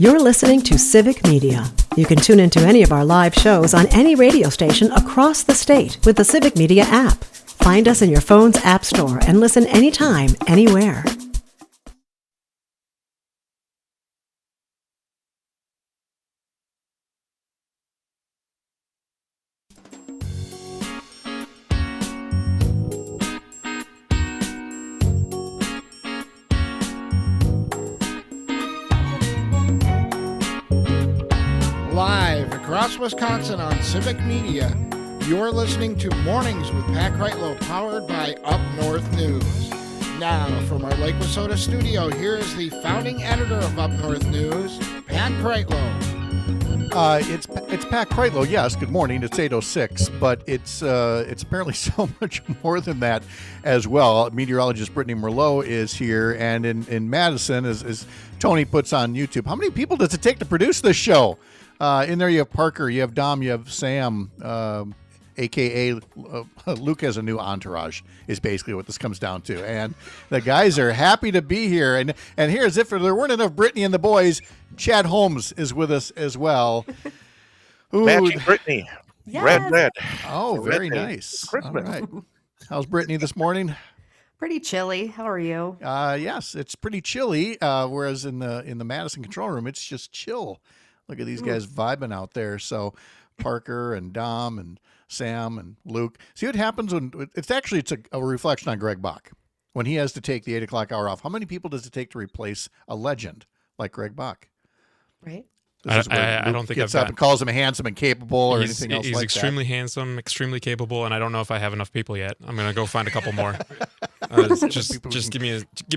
You're listening to Civic Media. You can tune into any of our live shows on any radio station across the state with the Civic Media app. Find us in your phone's app store and listen anytime, anywhere. Live across Wisconsin on Civic Media, you're listening to Mornings with Pat Kreitlow, powered by Up North News. Now, from our Lake Wissota studio, here is the founding editor of Up North News, Pat Kreitlow. It's Pat Kreitlow. Yes, good morning. It's 8:06, but it's apparently so much more than that as well. Meteorologist Brittany Merlot is here, and in Madison, as Tony puts on YouTube, how many people does it take to produce this show? In there you have Parker, you have Dom, you have Sam, a.k.a. Luke has a new entourage, is basically what this comes down to. And the guys are happy to be here. And here, as if there weren't enough Brittany and the boys, Chad Holmes is with us as well. Ooh. Matching Brittany. Yes. Red. Oh, very Red nice. Christmas. All right. How's Brittany this morning? Pretty chilly. How are you? Yes, it's pretty chilly, whereas in the Madison control room, it's just chill. Look at these guys vibing out there. So Parker and Dom and Sam and Luke. See what happens when it's a reflection on Greg Bach. When he has to take the 8 o'clock hour off, how many people does it take to replace a legend like Greg Bach? Right. I don't think gets I've up and calls him handsome and capable or anything else like that. He's extremely handsome, extremely capable, and I don't know if I have enough people yet. I'm gonna go find a couple more. Just give me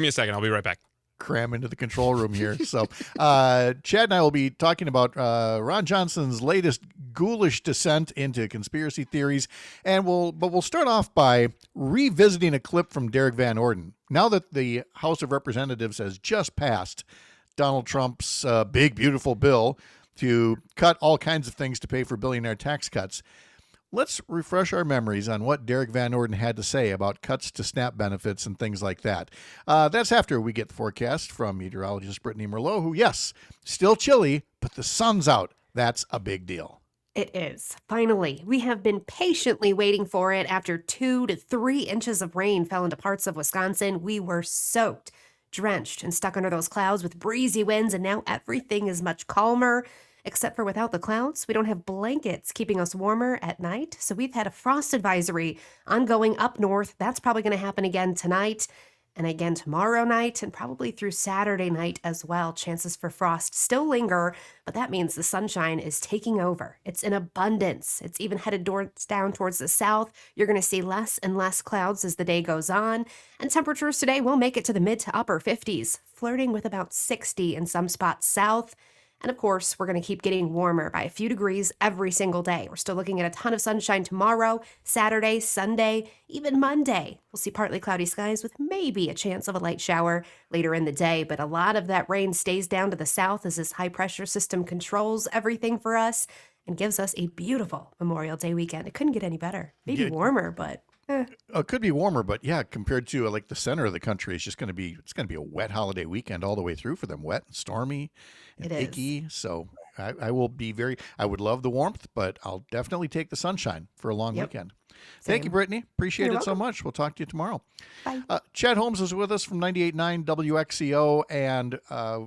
a second. I'll be right back. Cram into the control room here. So Chad and I will be talking about Ron Johnson's latest ghoulish descent into conspiracy theories, and we'll start off by revisiting a clip from Derek Van Orden. Now that the House of Representatives has just passed Donald Trump's big, beautiful bill to cut all kinds of things to pay for billionaire tax cuts, let's refresh our memories on what Derek Van Orden had to say about cuts to SNAP benefits and things like that. That's after we get the forecast from meteorologist Brittany Merlot, who, yes, still chilly, but the sun's out. That's a big deal. It is. Finally, we have been patiently waiting for it. After 2 to 3 inches of rain fell into parts of Wisconsin, we were soaked, drenched, and stuck under those clouds with breezy winds, and now everything is much calmer. Except for without the clouds, we don't have blankets keeping us warmer at night. So we've had a frost advisory ongoing up north. That's probably going to happen again tonight and again tomorrow night and probably through Saturday night as well. Chances for frost still linger, but that means the sunshine is taking over. It's in abundance. It's even headed down towards the south. You're going to see less and less clouds as the day goes on. And temperatures today will make it to the mid to upper 50s, flirting with about 60 in some spots south. And of course, we're going to keep getting warmer by a few degrees every single day. We're still looking at a ton of sunshine tomorrow, Saturday, Sunday, even Monday. We'll see partly cloudy skies with maybe a chance of a light shower later in the day, but a lot of that rain stays down to the south as this high pressure system controls everything for us and gives us a beautiful Memorial Day weekend. It couldn't get any better. Maybe warmer, but It could be warmer, but yeah, compared to like the center of the country, it's going to be a wet holiday weekend all the way through for them. Wet and stormy and icky. So I would love the warmth, but I'll definitely take the sunshine for a long weekend. Thank you, Brittany. Appreciate it so much. We'll talk to you tomorrow. Bye. Chad Holmes is with us from 98.9 WXCO, and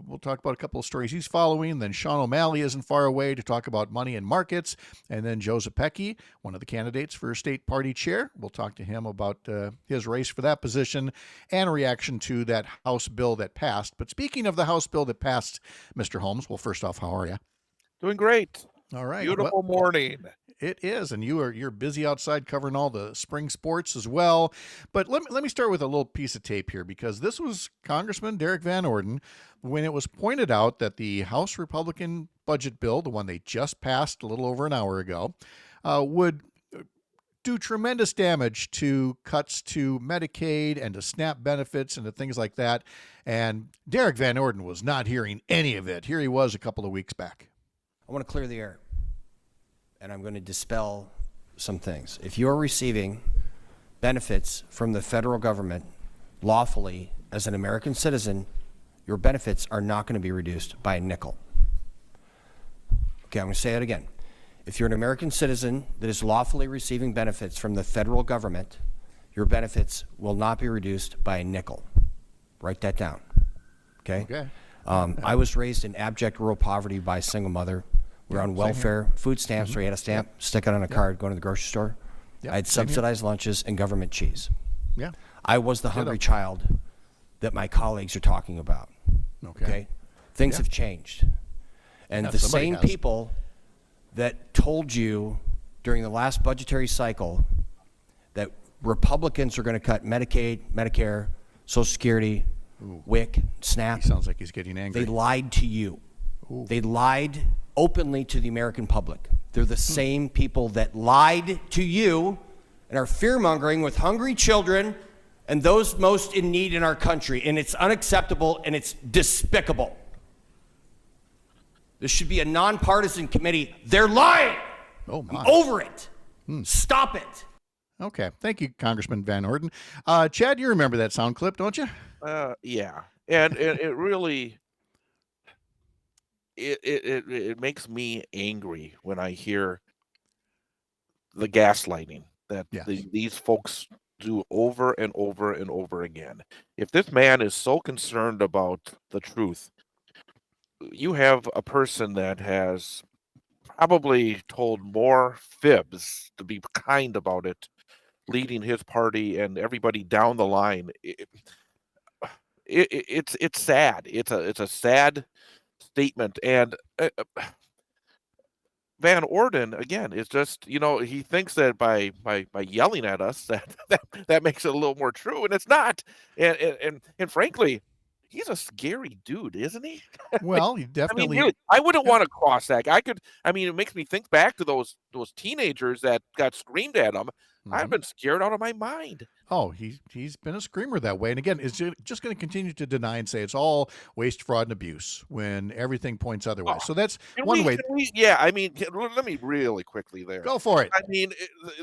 we'll talk about a couple of stories he's following. Then Sean O'Malley isn't far away to talk about money and markets. And then Joe Zepecki, one of the candidates for state party chair. We'll talk to him about his race for that position and a reaction to that House bill that passed. But speaking of the House bill that passed, Mr. Holmes, well, first off, how are you? Doing great. All right. Beautiful morning. It is, and you're busy outside covering all the spring sports as well. But let me start with a little piece of tape here, because this was Congressman Derek Van Orden when it was pointed out that the House Republican budget bill, the one they just passed a little over an hour ago, would do tremendous damage to cuts to Medicaid and to SNAP benefits and to things like that. And Derek Van Orden was not hearing any of it. Here he was a couple of weeks back. I want to clear the air, and I'm going to dispel some things. If you're receiving benefits from the federal government lawfully as an American citizen, your benefits are not going to be reduced by a nickel. Okay, I'm going to say it again. If you're an American citizen that is lawfully receiving benefits from the federal government, your benefits will not be reduced by a nickel. Write that down. Okay? Okay. I was raised in abject rural poverty by a single mother. We were on welfare, food stamps, where you had a stamp, stick it on a card, go to the grocery store. I had subsidized lunches and government cheese. Yeah. I was the hungry child that my colleagues are talking about. Okay? Things have changed. And the same people that told you during the last budgetary cycle that Republicans are going to cut Medicaid, Medicare, Social Security, WIC, SNAP. He sounds like he's getting angry. They lied to you. They lied openly to the American public. They're the same people that lied to you and are fear-mongering with hungry children and those most in need in our country. And it's unacceptable and it's despicable. This should be a nonpartisan committee. They're lying. Oh, my. I'm over it. Stop it. Okay. Thank you, Congressman Van Orden. Chad, you remember that sound clip, don't you? Yeah, and it really it makes me angry when I hear the gaslighting that these folks do over and over and over again. If this man is so concerned about the truth, you have a person that has probably told more fibs, to be kind about it, leading his party and everybody down the line. It's sad. It's a sad statement. And Van Orden again is just, he thinks that by yelling at us that makes it a little more true, and it's not. And frankly, he's a scary dude, isn't he? Well, he definitely. Really, I wouldn't want to cross that. It makes me think back to those teenagers that got screamed at him. I've been scared out of my mind. Oh, he's been a screamer that way. And again, is just going to continue to deny and say it's all waste, fraud, and abuse when everything points otherwise. So that's one way. Let me really quickly there. Go for it.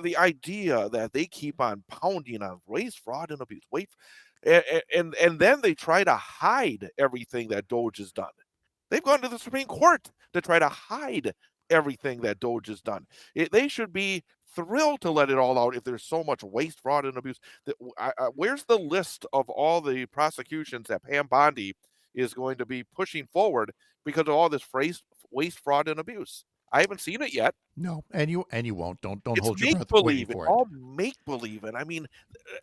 The idea that they keep on pounding on waste, fraud, and abuse. And then they try to hide everything that Doge has done. They've gone to the Supreme Court to try to hide everything that Doge has done. They should be thrilled to let it all out if there's so much waste, fraud, and abuse. Where's the list of all the prosecutions that Pam Bondi is going to be pushing forward because of all this waste, fraud, and abuse? I haven't seen it yet. No, and you won't. Don't It's hold your breath waiting for it. All make-believe. And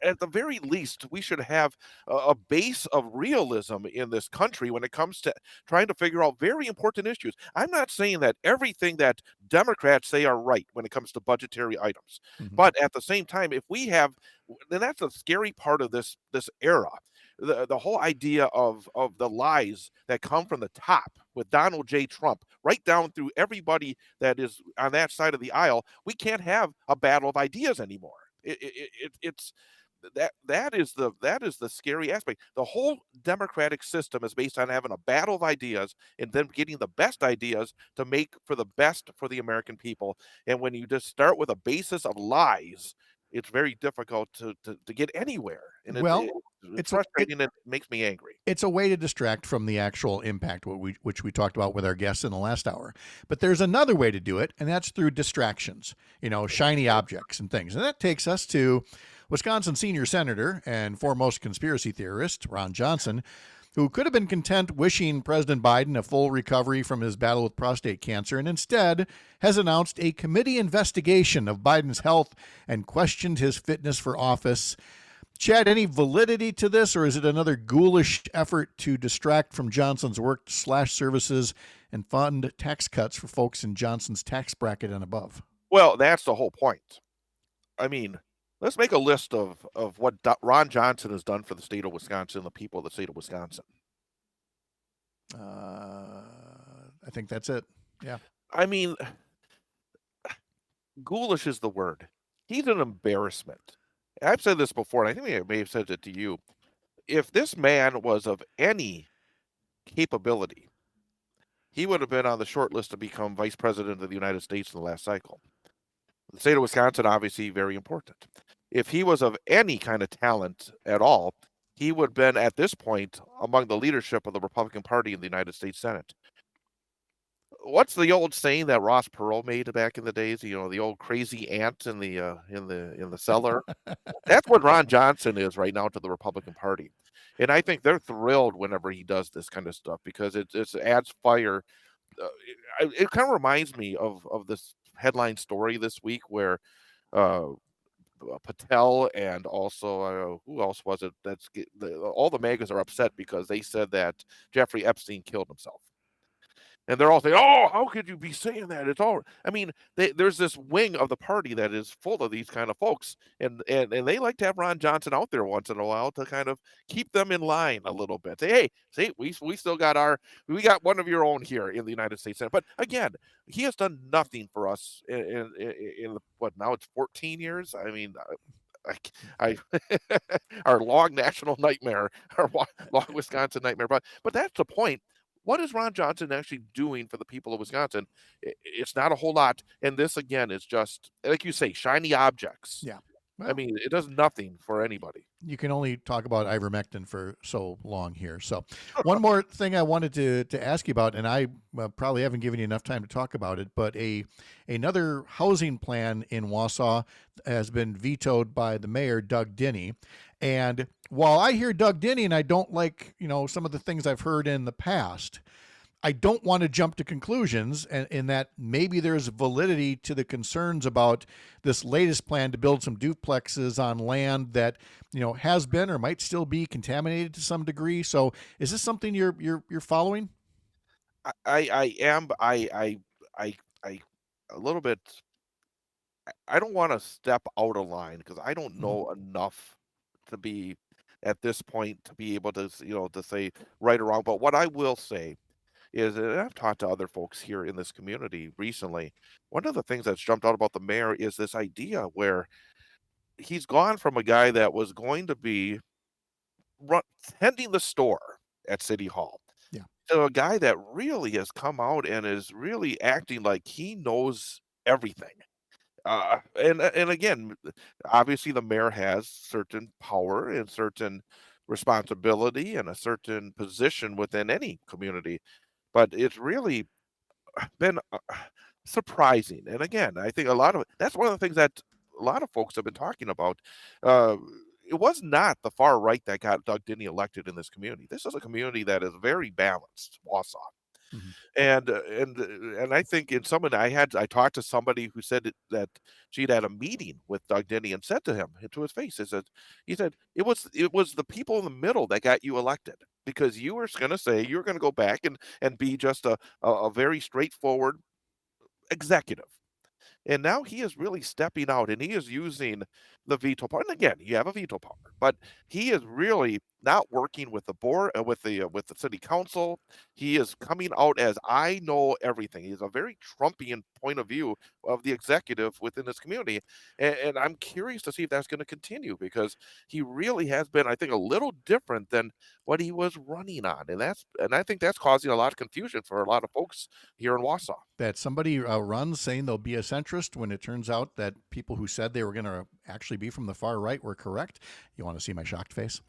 at the very least, we should have a base of realism in this country when it comes to trying to figure out very important issues. I'm not saying that everything that Democrats say are right when it comes to budgetary items. But at the same time, if we have, and that's a scary part of this era, the whole idea of the lies that come from the top with Donald J. Trump, right down through everybody that is on that side of the aisle, we can't have a battle of ideas anymore. It's that is the scary aspect. The whole democratic system is based on having a battle of ideas and then getting the best ideas to make for the best for the American people. And when you just start with a basis of lies, it's very difficult to get anywhere. And it's frustrating and it makes me angry. It's a way to distract from the actual impact, which we talked about with our guests in the last hour. But there's another way to do it, and that's through distractions, shiny objects and things. And that takes us to Wisconsin senior senator and foremost conspiracy theorist, Ron Johnson, who could have been content wishing President Biden a full recovery from his battle with prostate cancer, and instead has announced a committee investigation of Biden's health and questioned his fitness for office. Chad, any validity to this, or is it another ghoulish effort to distract from Johnson's work to slash services and fund tax cuts for folks in Johnson's tax bracket and above? Well, that's the whole point. Let's make a list of what Ron Johnson has done for the state of Wisconsin, the people of the state of Wisconsin. I think that's it. Yeah. Ghoulish is the word. He's an embarrassment. I've said this before, and I think I may have said it to you. If this man was of any capability, he would have been on the short list to become vice president of the United States in the last cycle. The state of Wisconsin, obviously, very important. If he was of any kind of talent at all, he would have been, at this point, among the leadership of the Republican Party in the United States Senate. what's the old saying that Ross Perot made back in the days? You know, the old crazy ant in the cellar. That's what Ron Johnson is right now to the Republican Party, and I think they're thrilled whenever he does this kind of stuff because it adds fire. It kind of reminds me of this headline story this week where uh, Patel and also who else was it? All the magazines are upset because they said that Jeffrey Epstein killed himself. And they're all saying, "Oh, how could you be saying that?" It's all. I mean, there's this wing of the party that is full of these kind of folks, and they like to have Ron Johnson out there once in a while to kind of keep them in line a little bit. Say, hey, see, we still got we got one of your own here in the United States Senate. But again, he has done nothing for us in what now it's 14 years. I mean. I our long national nightmare, our long Wisconsin nightmare. But that's the point. What is Ron Johnson actually doing for the people of Wisconsin? It's not a whole lot. And this, again, is just, like you say, shiny objects. Yeah. Well, I mean, it does nothing for anybody. You can only talk about ivermectin for so long here. So one more thing I wanted to ask you about, and I probably haven't given you enough time to talk about it, but another housing plan in Wausau has been vetoed by the mayor, Doug Denny. And while I hear Doug Denny and I don't like, some of the things I've heard in the past, I don't want to jump to conclusions in that maybe there's validity to the concerns about this latest plan to build some duplexes on land that, has been or might still be contaminated to some degree. So is this something you're following? I am. I a little bit. I don't want to step out of line because I don't know enough to be at this point to be able to, to say right or wrong. But what I will say is, and I've talked to other folks here in this community recently, one of the things that's jumped out about the mayor is this idea where he's gone from a guy that was going to be tending the store at City Hall to a guy that really has come out and is really acting like he knows everything. And again, obviously the mayor has certain power and certain responsibility and a certain position within any community. But it's really been surprising. And again, I think that's one of the things that a lot of folks have been talking about. It was not the far right that got Doug Denny elected in this community. This is a community that is very balanced, Wausau. And I think I talked to somebody who said that she'd had a meeting with Doug Denny and said to him to his face, he said it was the people in the middle that got you elected because you were going to say you were going to go back and be just a very straightforward executive. And now he is really stepping out and he is using the veto power. And again, you have a veto power, but he is really not working with the board, with the city council. He is coming out as I know everything. He has a very Trumpian point of view of the executive within this community. And I'm curious to see if that's going to continue because he really has been, I think, a little different than what he was running on. And I think that's causing a lot of confusion for a lot of folks here in Wausau. That somebody runs saying they'll be a centrist when it turns out that people who said they were going to actually be from the far right were correct. You want to see my shocked face?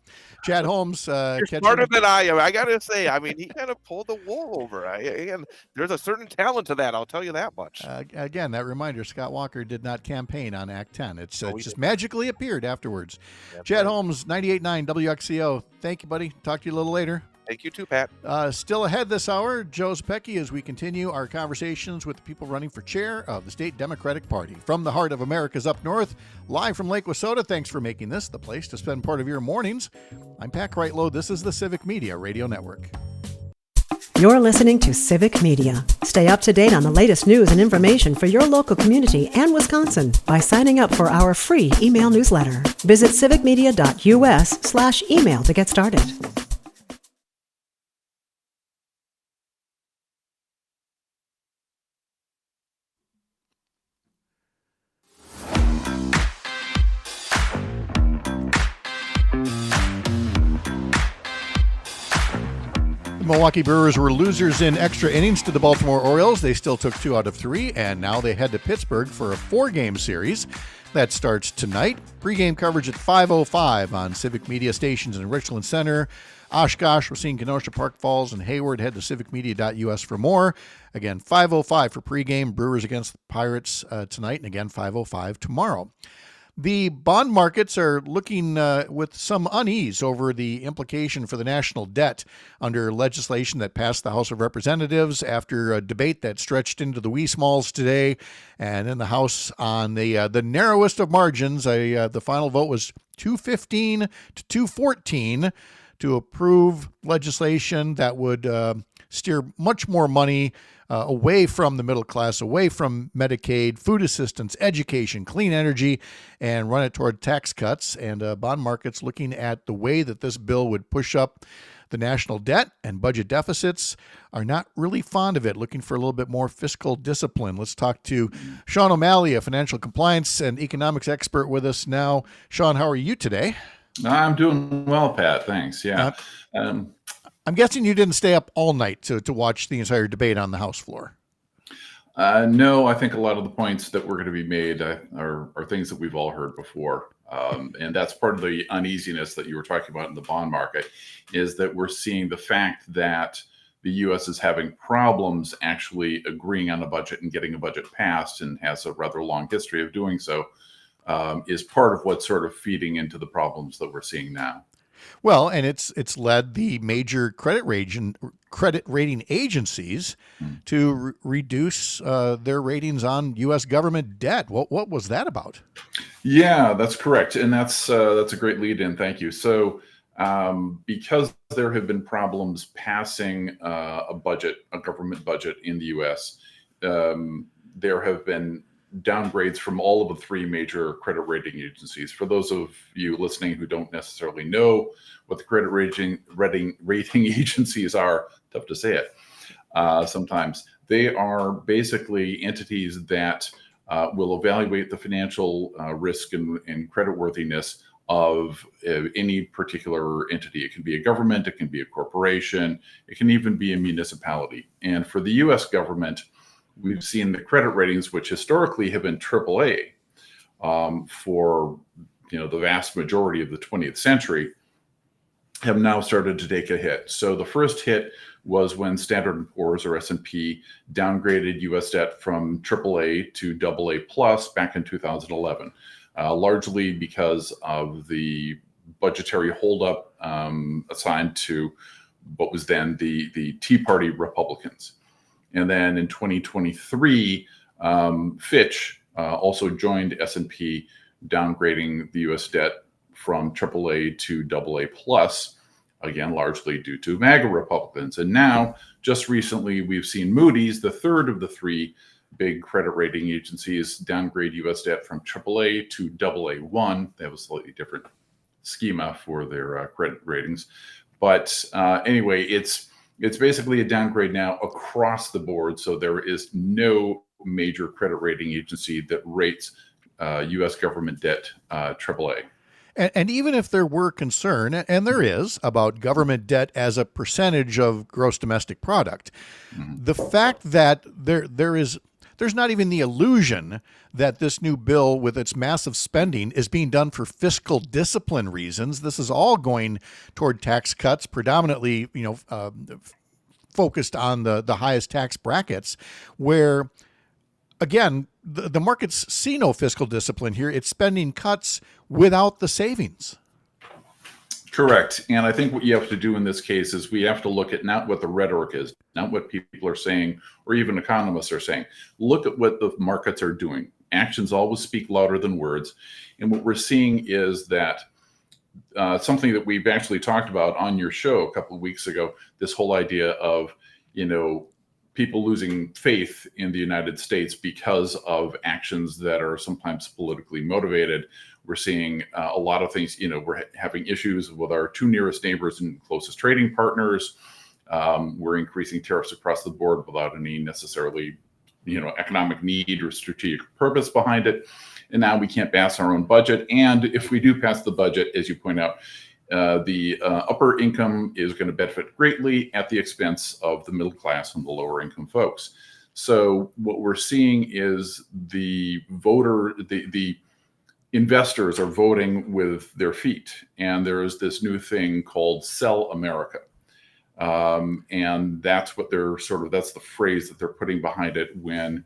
Chad Holmes. You're smarter than I am. I got to say, I mean, he kind of pulled the wool over. And there's a certain talent to that. I'll tell you that much. Again, that reminder, Scott Walker did not campaign on Act 10. It just magically appeared afterwards. That's Chad Holmes, 98.9 WXCO. Thank you, buddy. Talk to you a little later. Thank you too, Pat. Still ahead this hour, Joe Zepecki, as we continue our conversations with the people running for chair of the state Democratic Party. From the heart of America's up north, live from Lake Wissota. Thanks for making this the place to spend part of your mornings. I'm Pat Kreitlow. This is the Civic Media Radio Network. You're listening to Civic Media. Stay up to date on the latest news and information for your local community and Wisconsin by signing up for our free email newsletter. Visit civicmedia.us/email to get started. Milwaukee Brewers were losers in extra innings to the Baltimore Orioles. They still took 2 out of 3, and now they head to Pittsburgh for a 4-game series. That starts tonight. Pre-game coverage at 5:05 on Civic Media stations in Richland Center, Oshkosh, Racine, Kenosha, Park Falls, and Hayward. Head to civicmedia.us for more. Again, 5:05 for pregame. Brewers against the Pirates tonight, and again, 5:05 tomorrow. The bond markets are looking with some unease over the implication for the national debt under legislation that passed the House of Representatives after a debate that stretched into the wee smalls today. And in the House, on the narrowest of margins, the final vote was 215 to 214 to approve legislation that would steer much more money away from the middle class, away from Medicaid, food assistance, education, clean energy, and run it toward tax cuts. And bond markets looking at the way that this bill would push up the national debt and budget deficits are not really fond of it, looking for a little bit more fiscal discipline. Let's talk to Sean O'Malley, a financial compliance and economics expert, with us now. Sean, how are you today? I'm doing well, Pat. Thanks. Yeah. I'm guessing you didn't stay up all night to watch the entire debate on the House floor. No, I think a lot of the points that were going to be made are things that we've all heard before. And that's part of the uneasiness that you were talking about in the bond market, is that we're seeing the fact that the U.S. is having problems actually agreeing on a budget and getting a budget passed, and has a rather long history of doing so, is part of what's sort of feeding into the problems that we're seeing now. Well, and it's led the major credit rating agencies to reduce their ratings on U.S. government debt. What was that about? Yeah, that's correct, and that's a great lead-in. Thank you. So, because there have been problems passing a government budget in the U.S., there have been downgrades from all of the 3 major credit rating agencies. For those of you listening who don't necessarily know what the credit rating agencies are, tough to say it sometimes, they are basically entities that will evaluate the financial risk and creditworthiness of any particular entity. It can be a government, it can be a corporation, it can even be a municipality. And for the U.S. government, we've seen the credit ratings, which historically have been AAA for the vast majority of the 20th century, have now started to take a hit. So the first hit was when Standard & Poor's, or S&P, downgraded U.S. debt from AAA to AA plus back in 2011, largely because of the budgetary holdup assigned to what was then the Tea Party Republicans. And then in 2023, Fitch also joined S&P, downgrading the U.S. debt from AAA to AA plus, again, largely due to MAGA Republicans. And now, just recently, we've seen Moody's, the third of the 3 big credit rating agencies, downgrade U.S. debt from AAA to AA1. They have a slightly different schema for their credit ratings. But anyway, it's basically a downgrade now across the board. So there is no major credit rating agency that rates U.S. government debt AAA. And even if there were concern, and there is, about government debt as a percentage of gross domestic product, the fact that there's not even the illusion that this new bill with its massive spending is being done for fiscal discipline reasons. This is all going toward tax cuts, predominantly, focused on the highest tax brackets, where, again, the markets see no fiscal discipline here. It's spending cuts without the savings. Correct. And I think what you have to do in this case is we have to look at not what the rhetoric is, not what people are saying, or even economists are saying. Look at what the markets are doing. Actions always speak louder than words. And what we're seeing is that something that we've actually talked about on your show a couple of weeks ago, this whole idea of, people losing faith in the United States because of actions that are sometimes politically motivated. We're seeing a lot of things, we're having issues with our 2 nearest neighbors and closest trading partners. We're increasing tariffs across the board without any necessarily, economic need or strategic purpose behind it. And now we can't pass our own budget. And if we do pass the budget, as you point out, The upper income is going to benefit greatly at the expense of the middle class and the lower income folks. So what we're seeing is the investors are voting with their feet, and there is this new thing called "Sell America," and that's what that's the phrase that they're putting behind it when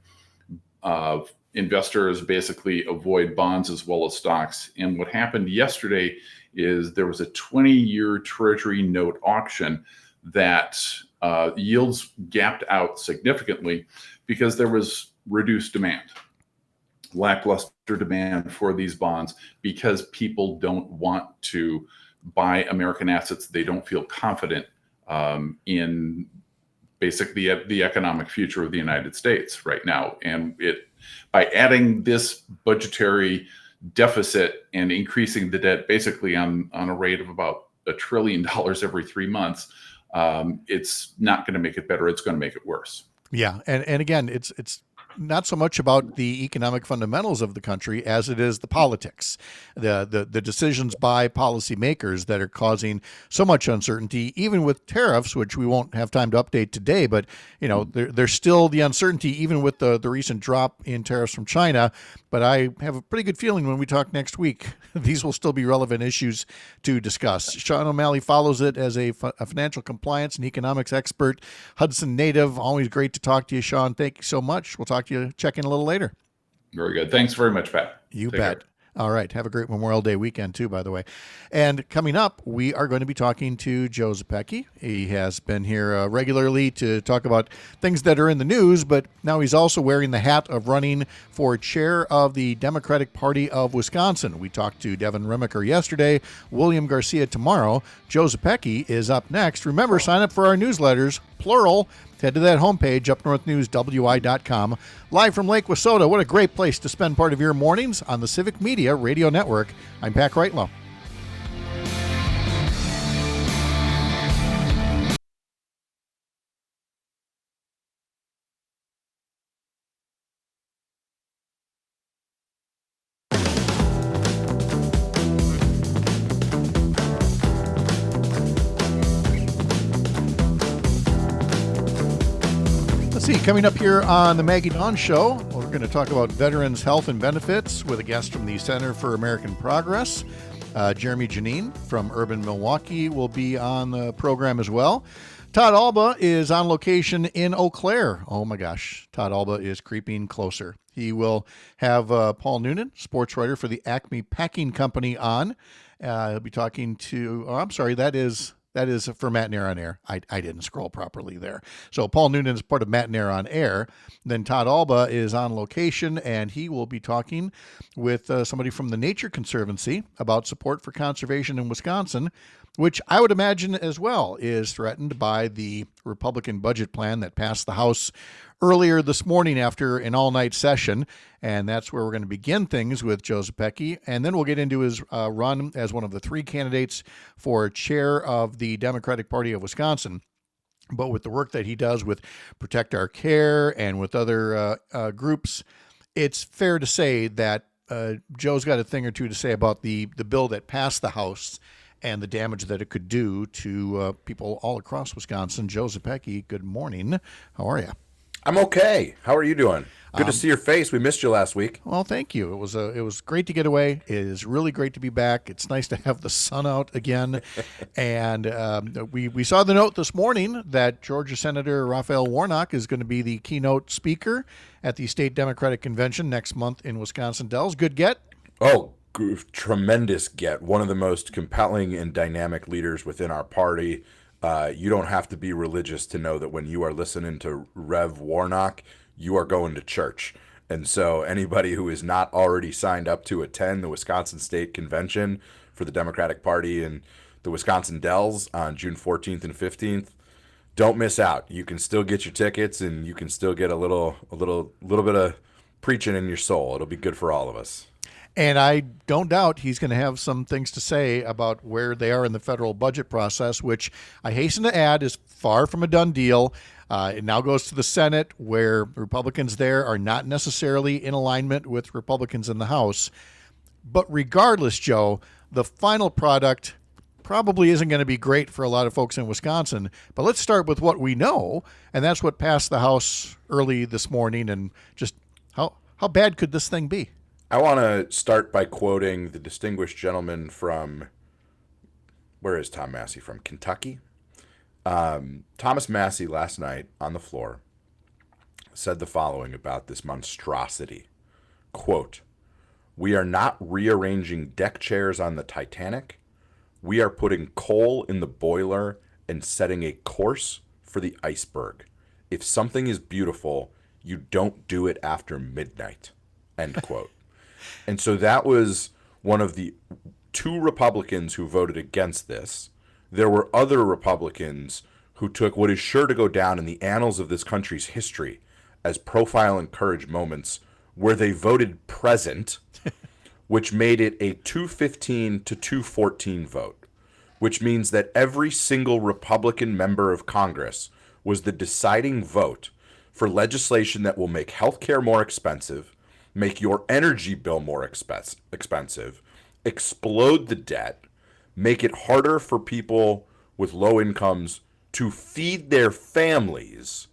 investors basically avoid bonds as well as stocks. And what happened yesterday is there was a 20-year Treasury note auction that yields gapped out significantly because there was reduced demand, lackluster demand for these bonds, because people don't want to buy American assets. They don't feel confident in basically the economic future of the United States right now. And by adding this budgetary deficit and increasing the debt basically on a rate of about $1 trillion every 3 months, it's not going to make it better. It's going to make it worse. Yeah. And again, it's not so much about the economic fundamentals of the country as it is the politics, the decisions by policymakers that are causing so much uncertainty, even with tariffs, which we won't have time to update today. But, there's still the uncertainty, even with the recent drop in tariffs from China. But I have a pretty good feeling when we talk next week, these will still be relevant issues to discuss. Sean O'Malley follows it as a financial compliance and economics expert, Hudson native. Always great to talk to you, Sean. Thank you so much. We'll talk to you, check in a little later. Very good. Thanks very much, Pat. You bet. Care. All right. Have a great Memorial Day weekend, too, by the way. And coming up, we are going to be talking to Joe Zepecki. He has been here regularly to talk about things that are in the news, but now he's also wearing the hat of running for chair of the Democratic Party of Wisconsin. We talked to Devin Remacher yesterday, William Garcia tomorrow. Joe Zepecki is up next. Remember, sign up for our newsletters, plural. Head to that homepage, upnorthnewswi.com. Live from Lake Wissota. What a great place to spend part of your mornings on the Civic Media Radio Network. I'm Pat Kreitlow. Coming up here on the Maggie Dawn Show, we're going to talk about veterans' health and benefits with a guest from the Center for American Progress. Jeremy Janine from Urban Milwaukee will be on the program as well. Todd Alba is on location in Eau Claire. Oh my gosh, Todd Alba is creeping closer. He will have Paul Noonan, sports writer for the Acme Packing Company, on. He'll be talking to, that is for Matt Nair on Air. I didn't scroll properly there. So Paul Noonan is part of Matt Nair on Air. Then Todd Alba is on location, and he will be talking with somebody from the Nature Conservancy about support for conservation in Wisconsin, which I would imagine as well is threatened by the Republican budget plan that passed the House earlier this morning after an all-night session. And that's where we're going to begin things with Joe Zepecki. And then we'll get into his run as one of the three candidates for chair of the Democratic Party of Wisconsin. But with the work that he does with Protect Our Care and with other groups, it's fair to say that Joe's got a thing or two to say about the bill that passed the House and the damage that it could do to people all across Wisconsin. Joe Zepecki, good morning. How are you? I'm okay. How are you doing? Good to see your face. We missed you last week. Well, thank you. It was great to get away. It is really great to be back. It's nice to have the sun out again. And we saw the note this morning that Georgia Senator Raphael Warnock is going to be the keynote speaker at the state Democratic Convention next month in Wisconsin Dells. Good get? Oh, tremendous get. One of the most compelling and dynamic leaders within our party. You don't have to be religious to know that when you are listening to Rev Warnock, you are going to church. And so anybody who is not already signed up to attend the Wisconsin State Convention for the Democratic Party in the Wisconsin Dells on June 14th and 15th, don't miss out. You can still get your tickets, and you can still get a little bit of preaching in your soul. It'll be good for all of us. And I don't doubt he's going to have some things to say about where they are in the federal budget process, which I hasten to add is far from a done deal. It now goes to the Senate, where Republicans there are not necessarily in alignment with Republicans in the House. But regardless, Joe, the final product probably isn't going to be great for a lot of folks in Wisconsin. But let's start with what we know, and that's what passed the House early this morning. And just how bad could this thing be? I want to start by quoting the distinguished gentleman from, where is Tom Massey from? Kentucky? Thomas Massey last night on the floor said the following about this monstrosity. Quote, "We are not rearranging deck chairs on the Titanic. We are putting coal in the boiler and setting a course for the iceberg. If something is beautiful, you don't do it after midnight." End quote. And so that was one of the two Republicans who voted against this. There were other Republicans who took what is sure to go down in the annals of this country's history as profile and courage moments where they voted present, which made it a 215 to 214 vote, which means that every single Republican member of Congress was the deciding vote for legislation that will make healthcare more expensive, make your energy bill more expensive, explode the debt, make it harder for people with low incomes to feed their families,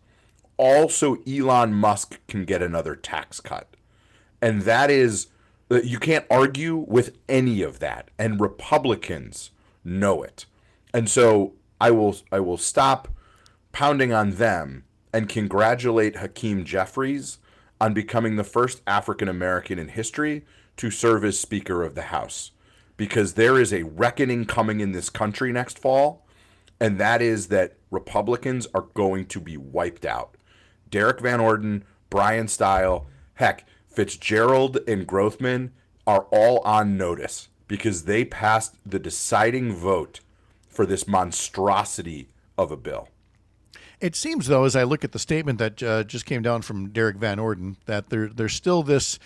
also Elon Musk can get another tax cut. And that is, you can't argue with any of that. And Republicans know it. And so I will stop pounding on them and congratulate Hakeem Jeffries on becoming the first African American in history to serve as Speaker of the House. Because there is a reckoning coming in this country next fall, and that is that Republicans are going to be wiped out. Derek Van Orden, Brian Stile, heck, Fitzgerald and Grothman are all on notice because they passed the deciding vote for this monstrosity of a bill. It seems, though, as I look at the statement that just came down from Derek Van Orden, that there's still this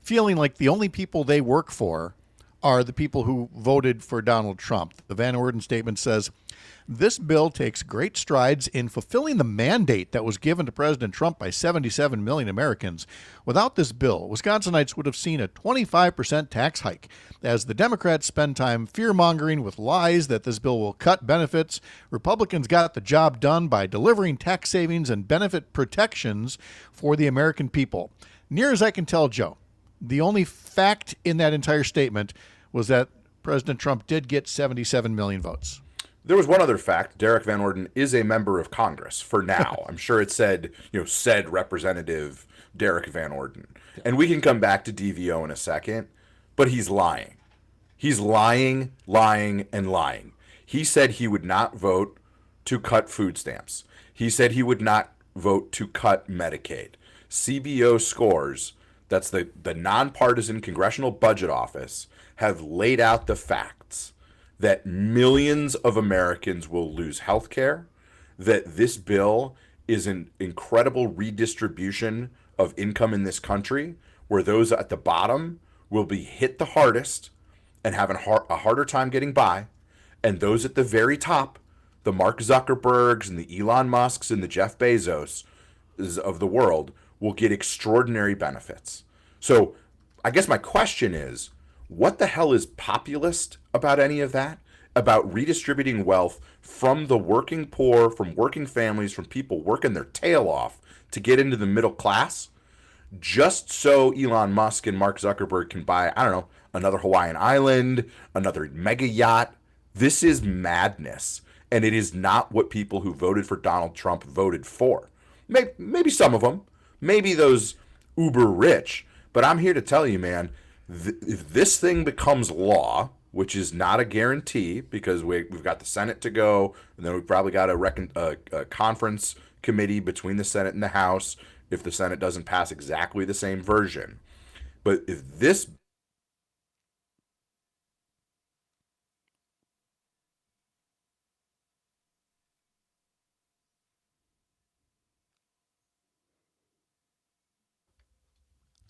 feeling like the only people they work for are the people who voted for Donald Trump. The Van Orden statement says, "This bill takes great strides in fulfilling the mandate that was given to President Trump by 77 million Americans. Without this bill, Wisconsinites would have seen a 25% tax hike. As the Democrats spend time fear-mongering with lies that this bill will cut benefits, Republicans got the job done by delivering tax savings and benefit protections for the American people." Near as I can tell, Joe, the only fact in that entire statement was that President Trump did get 77 million votes. There was one other fact. Derek Van Orden is a member of Congress for now. I'm sure it said, said Representative Derek Van Orden. And we can come back to DVO in a second, but he's lying. He's lying, and lying. He said he would not vote to cut food stamps. He said he would not vote to cut Medicaid. CBO scores, that's the nonpartisan Congressional Budget Office, have laid out the facts that millions of Americans will lose health care, that this bill is an incredible redistribution of income in this country, where those at the bottom will be hit the hardest and have a harder time getting by, and those at the very top, the Mark Zuckerbergs and the Elon Musks and the Jeff Bezos of the world, will get extraordinary benefits. So I guess my question is, what the hell is populist about any of that? About redistributing wealth from the working poor, from working families, from people working their tail off to get into the middle class, just so Elon Musk and Mark Zuckerberg can buy, another Hawaiian island, another mega yacht. This is madness. And it is not what people who voted for Donald Trump voted for. Maybe some of them, maybe those uber rich. But I'm here to tell you, man, if this thing becomes law, which is not a guarantee because we've got the Senate to go, and then we've probably got a conference committee between the Senate and the House if the Senate doesn't pass exactly the same version. But if this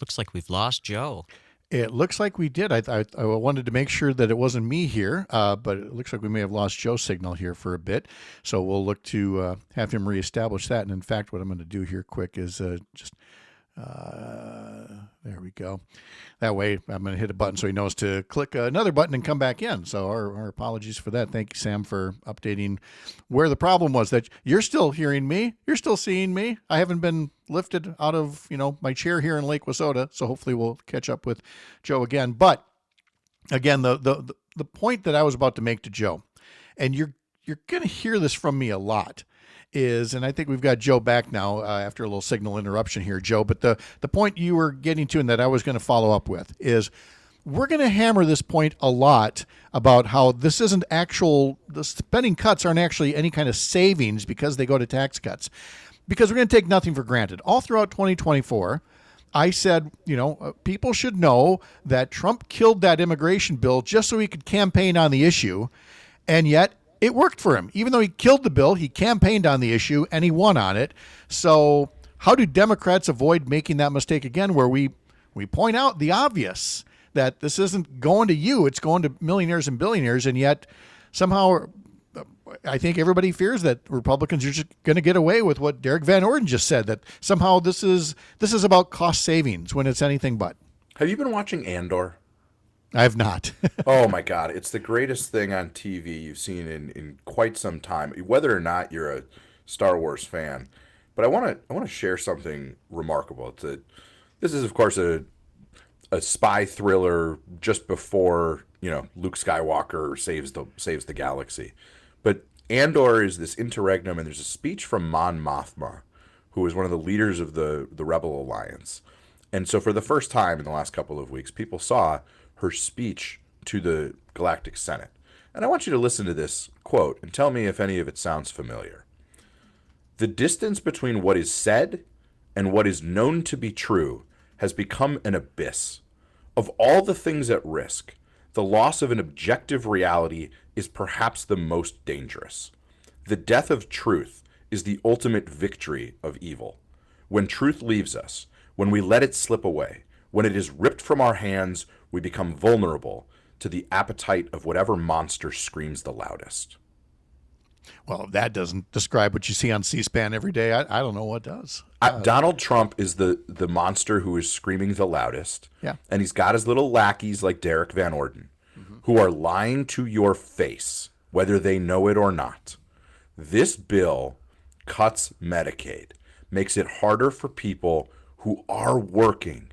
looks like we've lost Joe. It looks like we did. I wanted to make sure that it wasn't me here, but it looks like we may have lost Joe's signal here for a bit. So we'll look to have him reestablish that. And in fact, what I'm going to do here quick is just There we go. That way, I'm going to hit a button so he knows to click another button and come back in. So our apologies for that. Thank you, Sam, for updating where the problem was. That you're still hearing me. You're still seeing me. I haven't been lifted out of my chair here in Lake Wissota. So hopefully we'll catch up with Joe again. But again, the point that I was about to make to Joe, and you're going to hear this from me a lot, is, and I think we've got Joe back now after a little signal interruption here, Joe, but the point you were getting to and that I was going to follow up with is we're going to hammer this point a lot about how this isn't the spending cuts aren't actually any kind of savings because they go to tax cuts, because we're going to take nothing for granted. All throughout 2024, I said, people should know that Trump killed that immigration bill just so he could campaign on the issue, and yet it worked for him. Even though he killed the bill, he campaigned on the issue and he won on it. So how do Democrats avoid making that mistake again, where we point out the obvious, that this isn't going to you, it's going to millionaires and billionaires, and yet somehow I think everybody fears that Republicans are just going to get away with what Derek Van Orden just said, that somehow this is about cost savings when it's anything but. Have you been watching Andor? I have not. Oh my God. It's the greatest thing on TV you've seen in quite some time, whether or not you're a Star Wars fan. But I want to share something remarkable. This is, of course, a spy thriller just before, Luke Skywalker saves the galaxy. But Andor is this interregnum, and there's a speech from Mon Mothma, who is one of the leaders of the Rebel Alliance. And so for the first time in the last couple of weeks, people saw her speech to the Galactic Senate. And I want you to listen to this quote and tell me if any of it sounds familiar. "The distance between what is said and what is known to be true has become an abyss. Of all the things at risk, the loss of an objective reality is perhaps the most dangerous. The death of truth is the ultimate victory of evil. When truth leaves us, when we let it slip away, when it is ripped from our hands, we become vulnerable to the appetite of whatever monster screams the loudest." Well, if that doesn't describe what you see on C-SPAN every day, I don't know what does. Donald Trump is the monster who is screaming the loudest. Yeah. And he's got his little lackeys like Derek Van Orden, who are lying to your face, whether they know it or not. This bill cuts Medicaid, makes it harder for people who are working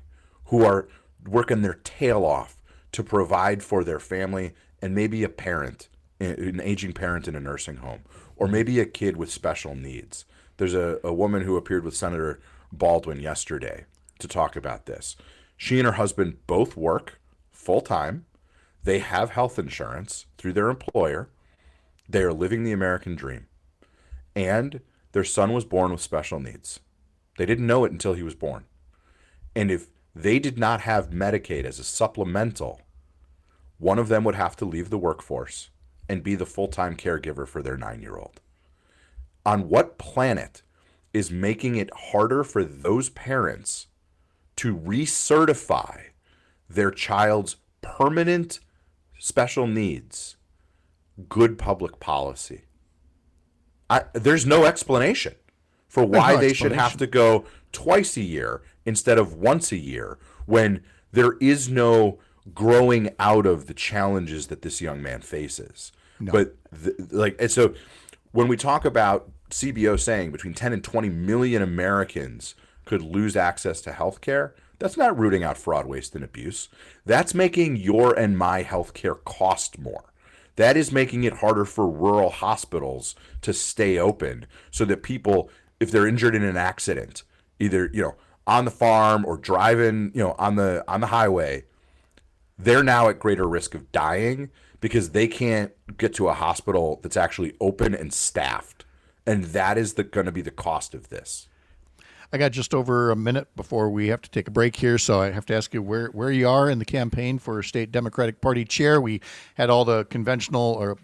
their tail off to provide for their family and maybe a parent, an aging parent in a nursing home, or maybe a kid with special needs. There's a woman who appeared with Senator Baldwin yesterday to talk about this. She and her husband both work full-time. They have health insurance through their employer. They are living the American dream. And their son was born with special needs. They didn't know it until he was born. And if they did not have Medicaid as a supplemental, one of them would have to leave the workforce and be the full-time caregiver for their 9-year-old. On what planet is making it harder for those parents to recertify their child's permanent special needs good public policy? There's no explanation for why they should have to go twice a year instead of once a year when there is no growing out of the challenges that this young man faces. No. But and so when we talk about CBO saying between 10 and 20 million Americans could lose access to health care, that's not rooting out fraud, waste, and abuse. That's making your and my health care cost more. That is making it harder for rural hospitals to stay open so that people, if they're injured in an accident, either, on the farm or driving, on the highway, they're now at greater risk of dying because they can't get to a hospital that's actually open and staffed. And that is going to be the cost of this. I got just over a minute before we have to take a break here, so I have to ask you where you are in the campaign for state Democratic Party chair. We had all the conventional or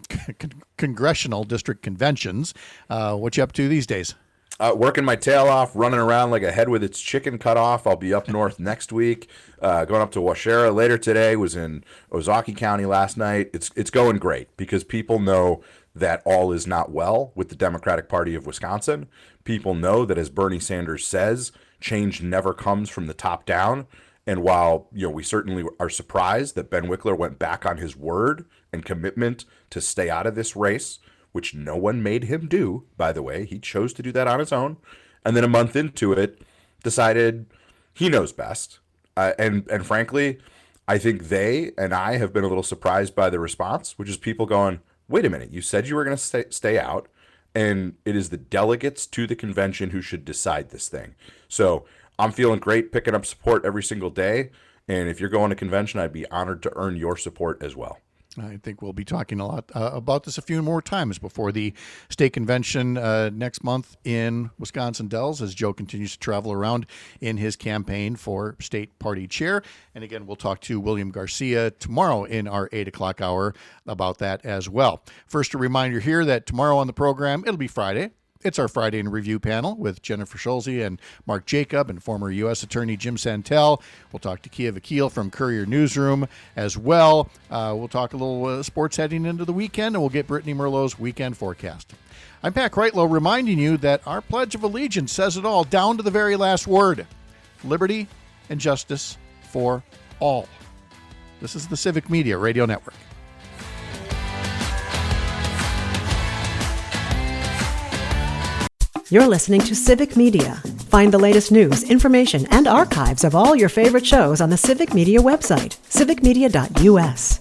congressional district conventions. What you up to these days? Working my tail off, running around like a head with its chicken cut off. I'll be up north next week. Going up to Waushara later today. Was in Ozaukee County last night. It's going great because people know that all is not well with the Democratic Party of Wisconsin. People know that, as Bernie Sanders says, change never comes from the top down. And while we certainly are surprised that Ben Wickler went back on his word and commitment to stay out of this race, which no one made him do, by the way, he chose to do that on his own, and then a month into it, decided he knows best. And frankly, I think they and I have been a little surprised by the response, which is people going, "Wait a minute, you said you were going to stay out, and it is the delegates to the convention who should decide this thing." So I'm feeling great picking up support every single day. And if you're going to convention, I'd be honored to earn your support as well. I think we'll be talking a lot about this a few more times before the state convention next month in Wisconsin Dells, as Joe continues to travel around in his campaign for state party chair. And again, we'll talk to William Garcia tomorrow in our 8 o'clock hour about that as well. First, a reminder here that tomorrow on the program, it'll be Friday. It's our Friday in Review panel with Jennifer Schulze and Mark Jacob and former U.S. Attorney Jim Santel. We'll talk to Kia Vakil from Courier Newsroom as well. We'll talk a little sports heading into the weekend, and we'll get Brittany Merlot's weekend forecast. I'm Pat Kreitlow reminding you that our Pledge of Allegiance says it all, down to the very last word: liberty and justice for all. This is the Civic Media Radio Network. You're listening to Civic Media. Find the latest news, information, and archives of all your favorite shows on the Civic Media website, civicmedia.us.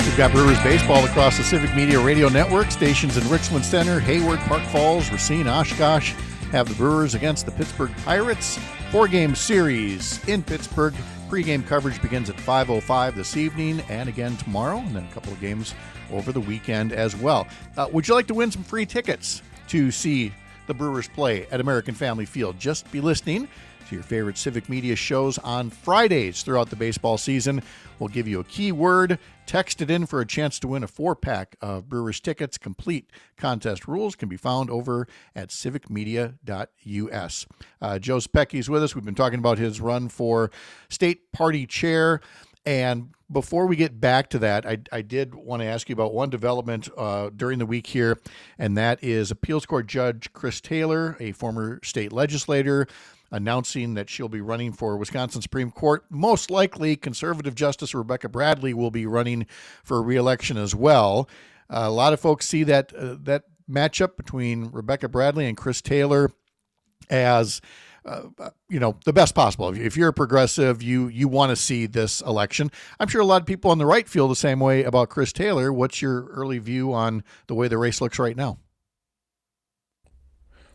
We've got Brewers baseball across the Civic Media Radio Network. Stations in Richland Center, Hayward, Park Falls, Racine, Oshkosh have the Brewers against the Pittsburgh Pirates. 4-game series in Pittsburgh. Pre-game coverage begins at 5:05 this evening and again tomorrow, and then a couple of games over the weekend as well. Would you like to win some free tickets to see the Brewers play at American Family Field? Just be listening to your favorite Civic Media shows on Fridays throughout the baseball season. We'll give you a keyword, text it in for a chance to win a 4-pack of Brewers tickets. Complete contest rules can be found over at civicmedia.us. Joe Zepecki is with us. We've been talking about his run for state party chair. And before we get back to that, I did want to ask you about one development during the week here, and that is Appeals Court Judge Chris Taylor, a former state legislator, announcing that she'll be running for Wisconsin Supreme Court. Most likely, conservative Justice Rebecca Bradley will be running for re-election as well. A lot of folks see that matchup between Rebecca Bradley and Chris Taylor as the best possible. If you're a progressive, you want to see this election. I'm sure a lot of people on the right feel the same way about Chris Taylor. What's your early view on the way the race looks right now?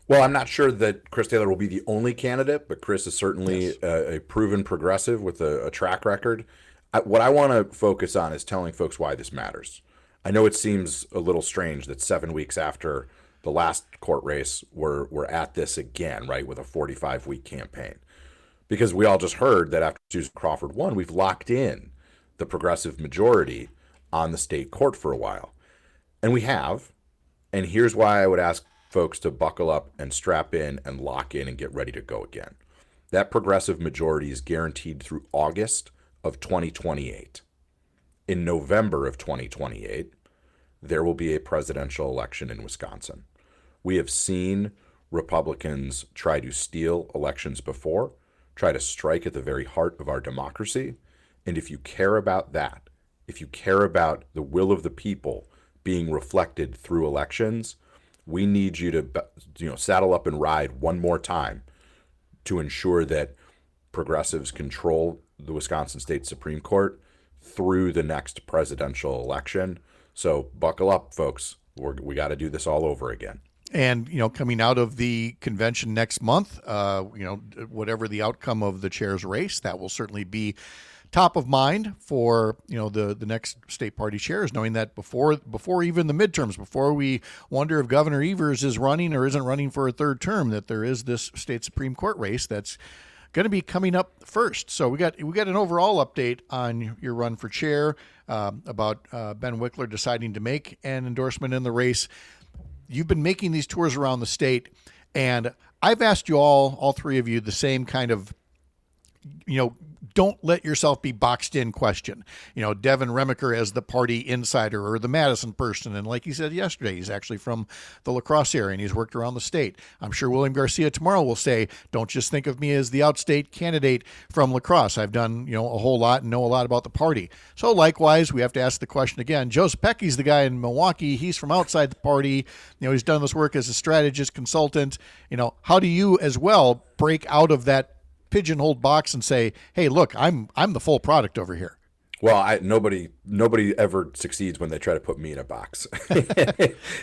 Well, I'm not sure that Chris Taylor will be the only candidate, but Chris is certainly a proven progressive with a track record. What I want to focus on is telling folks why this matters. I know it seems a little strange that 7 weeks after the last court race, we're at this again, right, with a 45-week campaign. Because we all just heard that after Susan Crawford won, we've locked in the progressive majority on the state court for a while. And we have. And here's why I would ask folks to buckle up and strap in and lock in and get ready to go again. That progressive majority is guaranteed through August of 2028. In November of 2028, there will be a presidential election in Wisconsin. We have seen Republicans try to steal elections before, try to strike at the very heart of our democracy. And if you care about that, if you care about the will of the people being reflected through elections, we need you to saddle up and ride one more time to ensure that progressives control the Wisconsin State Supreme Court through the next presidential election. So buckle up, folks. We got to do this all over again. And, coming out of the convention next month, whatever the outcome of the chair's race, that will certainly be top of mind for, the next state party chairs, knowing that before even the midterms, before we wonder if Governor Evers is running or isn't running for a third term, that there is this state Supreme Court race that's going to be coming up first. So we got an overall update on your run for chair, about Ben Wickler deciding to make an endorsement in the race. You've been making these tours around the state, and I've asked you all three of you, the same kind of don't let yourself be boxed in question. Devin Remiker as the party insider or the Madison person. And like he said yesterday, he's actually from the La Crosse area and he's worked around the state. I'm sure William Garcia tomorrow will say, don't just think of me as the outstate candidate from La Crosse. I've done, a whole lot and know a lot about the party. So likewise, we have to ask the question again. Joe Zepecki's the guy in Milwaukee. He's from outside the party. He's done this work as a strategist consultant. How do you as well break out of that pigeonholed box and say, hey, look, I'm the full product over here? Well, nobody ever succeeds when they try to put me in a box.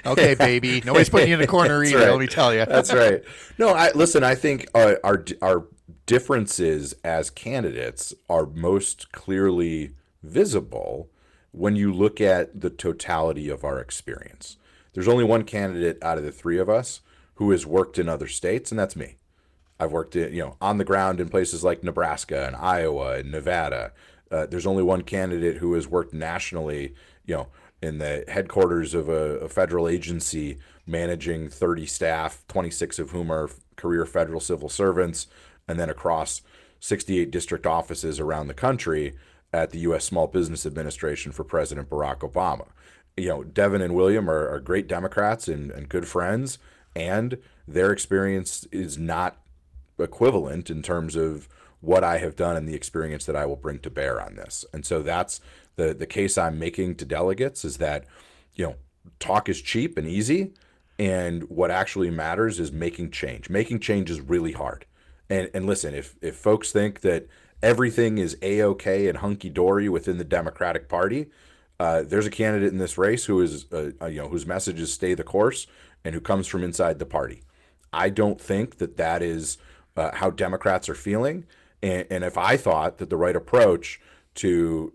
Okay, baby. Nobody's putting you in a corner either, right. Let me tell you. That's right. No, I think our differences as candidates are most clearly visible when you look at the totality of our experience. There's only one candidate out of the three of us who has worked in other states, and that's me. I've worked on the ground in places like Nebraska and Iowa and Nevada. There's only one candidate who has worked nationally, in the headquarters of a federal agency managing 30 staff, 26 of whom are career federal civil servants, and then across 68 district offices around the country at the U.S. Small Business Administration for President Barack Obama. Devin and William are great Democrats and good friends, and their experience is not equivalent in terms of what I have done and the experience that I will bring to bear on this. And so that's the case I'm making to delegates, is that, talk is cheap and easy, and what actually matters is making change. Making change is really hard. And listen, if folks think that everything is A-OK and hunky-dory within the Democratic Party, there's a candidate in this race who is, whose message is stay the course and who comes from inside the party. I don't think that is how Democrats are feeling. And if I thought that the right approach to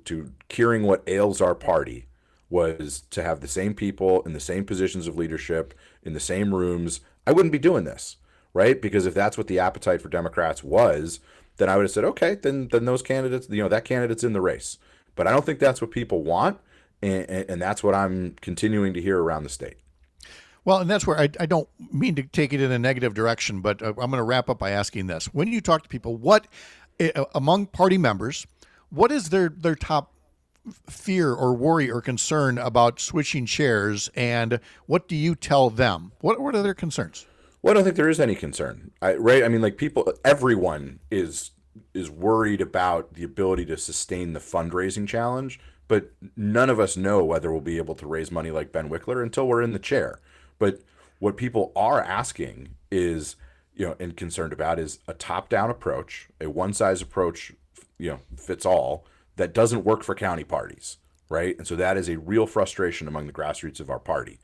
curing what ails our party was to have the same people in the same positions of leadership, in the same rooms, I wouldn't be doing this, right? Because if that's what the appetite for Democrats was, then I would have said, okay, then those candidates, that candidate's in the race. But I don't think that's what people want, and that's what I'm continuing to hear around the state. Well, and that's where I don't mean to take it in a negative direction, but I'm going to wrap up by asking this. When you talk to people, what, among party members, what is their top fear or worry or concern about switching chairs, and what do you tell them? What are their concerns? Well, I don't think there is any concern, right? I mean, everyone is worried about the ability to sustain the fundraising challenge, but none of us know whether we'll be able to raise money like Ben Wickler until we're in the chair. But what people are asking is, and concerned about, is a top-down approach, a one-size approach, fits all, that doesn't work for county parties, right? And so that is a real frustration among the grassroots of our party,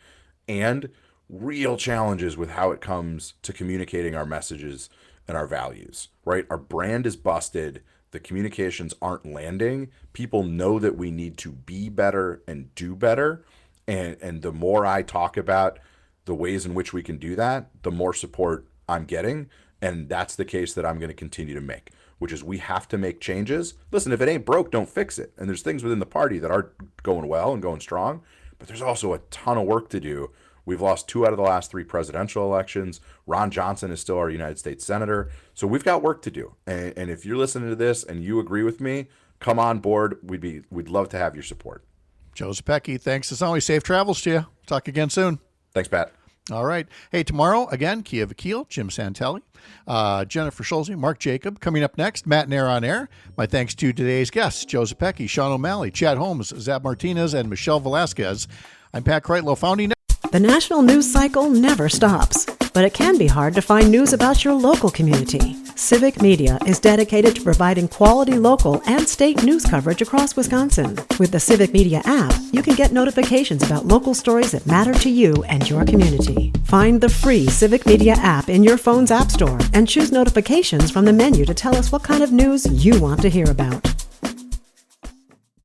and real challenges with how it comes to communicating our messages and our values, right? Our brand is busted. The communications aren't landing. People know that we need to be better and do better. And the more I talk about the ways in which we can do that, the more support I'm getting. And that's the case that I'm going to continue to make, which is we have to make changes. Listen, if it ain't broke, don't fix it. And there's things within the party that are going well and going strong, but there's also a ton of work to do. We've lost 2 out of the last 3 presidential elections. Ron Johnson is still our United States Senator. So we've got work to do. And if you're listening to this and you agree with me, come on board. We'd love to have your support. Joe Zepecki, thanks as always. Safe travels to you. Talk again soon. Thanks, Pat. All right. Hey, tomorrow, again, Kia Vakil, Jim Santelli, Jennifer Schulze, Mark Jacob. Coming up next, Matt Nair on Air. My thanks to today's guests, Joe Zepecki, Sean O'Malley, Chad Holmes, Zab Martinez, and Michelle Velasquez. I'm Pat Kreitlow, founding. The national news cycle never stops, but it can be hard to find news about your local community. Civic Media is dedicated to providing quality local and state news coverage across Wisconsin. With the Civic Media app, you can get notifications about local stories that matter to you and your community. Find the free Civic Media app in your phone's app store and choose notifications from the menu to tell us what kind of news you want to hear about.